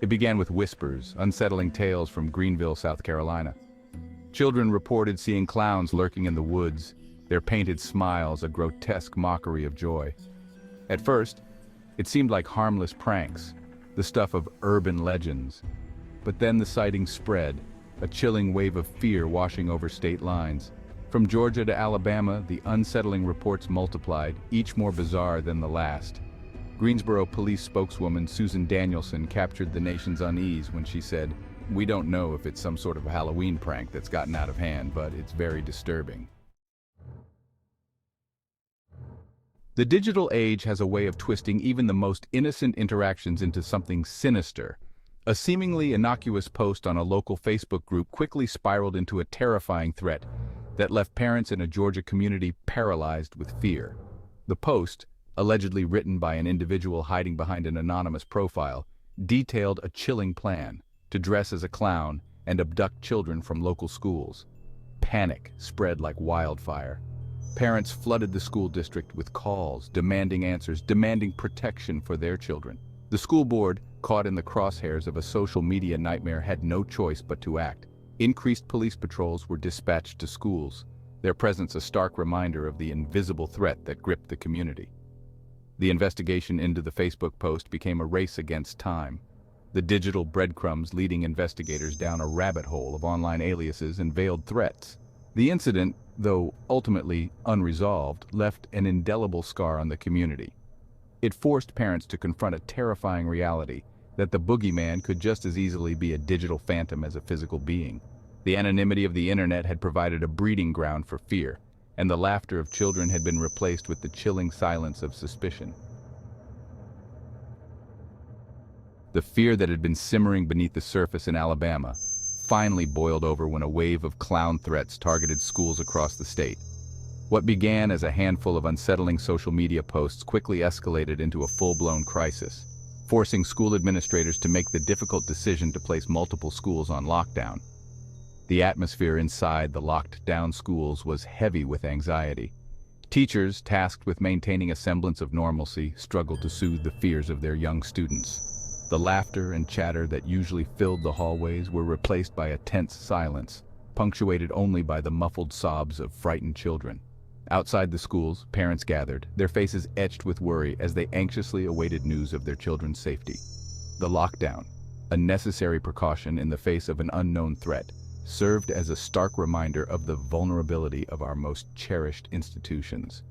It began with whispers, unsettling tales from Greenville, South Carolina. Children reported seeing clowns lurking in the woods, their painted smiles a grotesque mockery of joy. At first, it seemed like harmless pranks, the stuff of urban legends. But then the sightings spread, a chilling wave of fear washing over state lines. From Georgia to Alabama, the unsettling reports multiplied, each more bizarre than the last. Greensboro police spokeswoman Susan Danielson captured the nation's unease when she said, "We don't know if it's some sort of Halloween prank that's gotten out of hand, but it's very disturbing." The digital age has a way of twisting even the most innocent interactions into something sinister. A seemingly innocuous post on a local Facebook group quickly spiraled into a terrifying threat that left parents in a Georgia community paralyzed with fear. The post, allegedly written by an individual hiding behind an anonymous profile, detailed a chilling plan to dress as a clown and abduct children from local schools. Panic spread like wildfire. Parents flooded the school district with calls, demanding answers, demanding protection for their children. The school board, caught in the crosshairs of a social media nightmare, had no choice but to act. Increased police patrols were dispatched to schools, their presence a stark reminder of the invisible threat that gripped the community. The investigation into the Facebook post became a race against time, the digital breadcrumbs leading investigators down a rabbit hole of online aliases and veiled threats. The incident, though ultimately unresolved, left an indelible scar on the community. It forced parents to confront a terrifying reality that the boogeyman could just as easily be a digital phantom as a physical being. The anonymity of the internet had provided a breeding ground for fear, and the laughter of children had been replaced with the chilling silence of suspicion. The fear that had been simmering beneath the surface in Alabama finally boiled over when a wave of clown threats targeted schools across the state. What began as a handful of unsettling social media posts quickly escalated into a full-blown crisis, forcing school administrators to make the difficult decision to place multiple schools on lockdown. The atmosphere inside the locked-down schools was heavy with anxiety. Teachers, tasked with maintaining a semblance of normalcy, struggled to soothe the fears of their young students. The laughter and chatter that usually filled the hallways were replaced by a tense silence, punctuated only by the muffled sobs of frightened children. Outside the schools, parents gathered, their faces etched with worry as they anxiously awaited news of their children's safety. The lockdown, a necessary precaution in the face of an unknown threat, served as a stark reminder of the vulnerability of our most cherished institutions.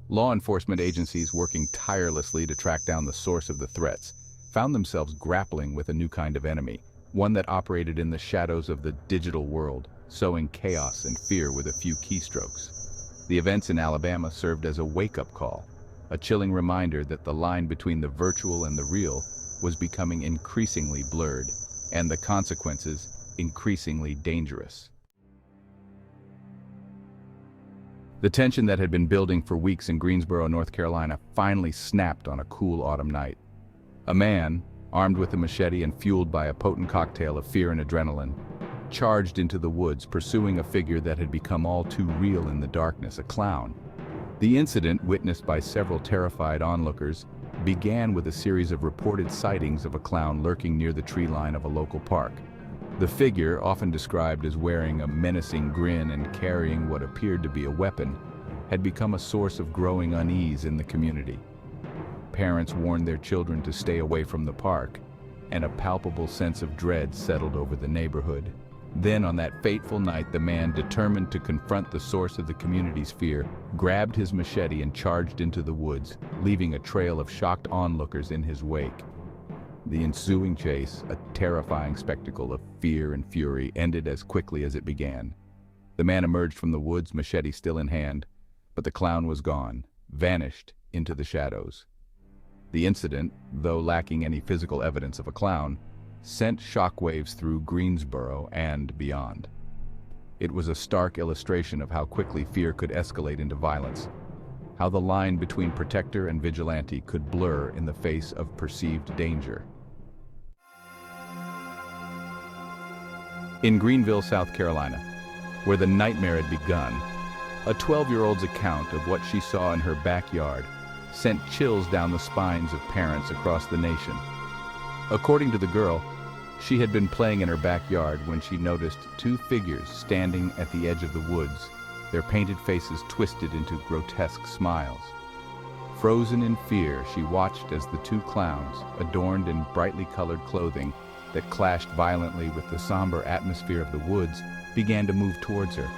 Law enforcement agencies working tirelessly to track down the source of the threats found themselves grappling with a new kind of enemy, one that operated in the shadows of the digital world, sowing chaos and fear with a few keystrokes. The events in Alabama served as a wake-up call, a chilling reminder that the line between the virtual and the real was becoming increasingly blurred, and the consequences increasingly dangerous. The tension that had been building for weeks in Greensboro, North Carolina, finally snapped on a cool autumn night. A man, armed with a machete and fueled by a potent cocktail of fear and adrenaline, charged into the woods, pursuing a figure that had become all too real in the darkness, a clown. The incident, witnessed by several terrified onlookers, began with a series of reported sightings of a clown lurking near the tree line of a local park. The figure, often described as wearing a menacing grin and carrying what appeared to be a weapon, had become a source of growing unease in the community. Parents warned their children to stay away from the park, and a palpable sense of dread settled over the neighborhood. Then, on that fateful night, the man, determined to confront the source of the community's fear, grabbed his machete and charged into the woods, leaving a trail of shocked onlookers in his wake. The ensuing chase, a terrifying spectacle of fear and fury, ended as quickly as it began. The man emerged from the woods, machete still in hand, but the clown was gone, vanished into the shadows. The incident, though lacking any physical evidence of a clown, sent shockwaves through Greensboro and beyond. It was a stark illustration of how quickly fear could escalate into violence, how the line between protector and vigilante could blur in the face of perceived danger. In Greenville, South Carolina, where the nightmare had begun, a 12-year-old's account of what she saw in her backyard sent chills down the spines of parents across the nation. According to the girl, she had been playing in her backyard when she noticed two figures standing at the edge of the woods, their painted faces twisted into grotesque smiles. Frozen in fear, she watched as the two clowns, adorned in brightly colored clothing that clashed violently with the somber atmosphere of the woods, began to move towards her.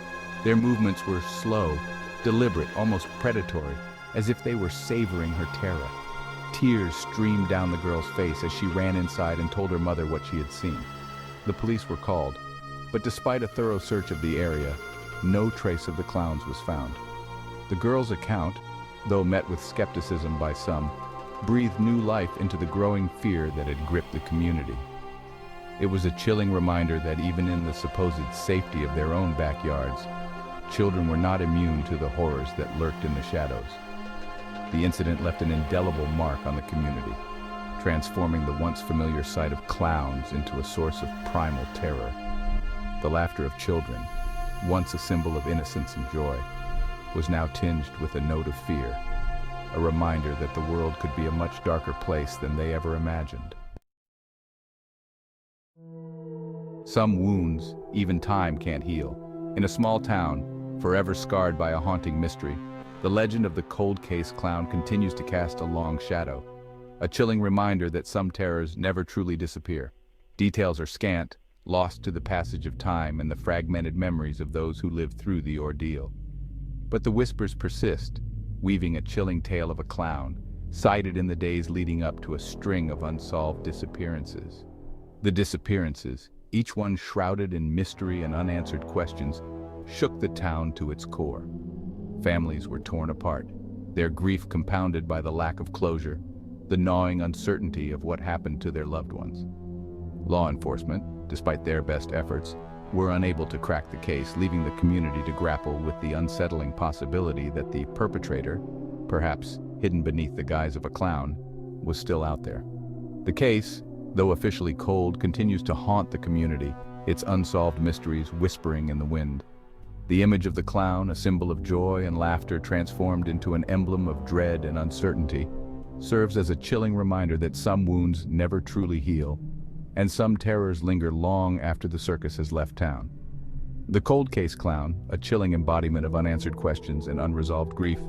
Their movements were slow, deliberate, almost predatory, as if they were savoring her terror. Tears streamed down the girl's face as she ran inside and told her mother what she had seen. The police were called, but despite a thorough search of the area, no trace of the clowns was found. The girl's account, though met with skepticism by some, breathed new life into the growing fear that had gripped the community. It was a chilling reminder that even in the supposed safety of their own backyards, children were not immune to the horrors that lurked in the shadows. The incident left an indelible mark on the community, transforming the once familiar sight of clowns into a source of primal terror. The laughter of children, once a symbol of innocence and joy, was now tinged with a note of fear, a reminder that the world could be a much darker place than they ever imagined. Some wounds, even time can't heal. In a small town, forever scarred by a haunting mystery, the legend of the cold case clown continues to cast a long shadow, a chilling reminder that some terrors never truly disappear. Details are scant, lost to the passage of time and the fragmented memories of those who lived through the ordeal. But the whispers persist, weaving a chilling tale of a clown, sighted in the days leading up to a string of unsolved disappearances. The disappearances, each one shrouded in mystery and unanswered questions, shook the town to its core. Families were torn apart, their grief compounded by the lack of closure, the gnawing uncertainty of what happened to their loved ones. Law enforcement, despite their best efforts, were unable to crack the case, leaving the community to grapple with the unsettling possibility that the perpetrator, perhaps hidden beneath the guise of a clown, was still out there. The case, though officially cold, continues to haunt the community, its unsolved mysteries whispering in the wind. The image of the clown, a symbol of joy and laughter transformed into an emblem of dread and uncertainty, serves as a chilling reminder that some wounds never truly heal, and some terrors linger long after the circus has left town. The cold case clown, a chilling embodiment of unanswered questions and unresolved grief,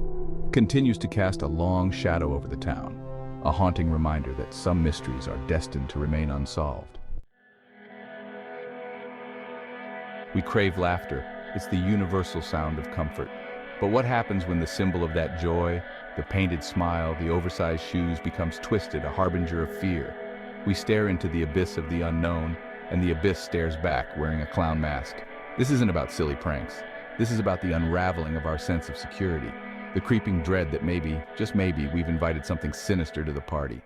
continues to cast a long shadow over the town, a haunting reminder that some mysteries are destined to remain unsolved. We crave laughter. It's the universal sound of comfort. But what happens when the symbol of that joy, the painted smile, the oversized shoes, becomes twisted, a harbinger of fear? We stare into the abyss of the unknown, and the abyss stares back, wearing a clown mask. This isn't about silly pranks. This is about the unraveling of our sense of security, the creeping dread that maybe, just maybe, we've invited something sinister to the party.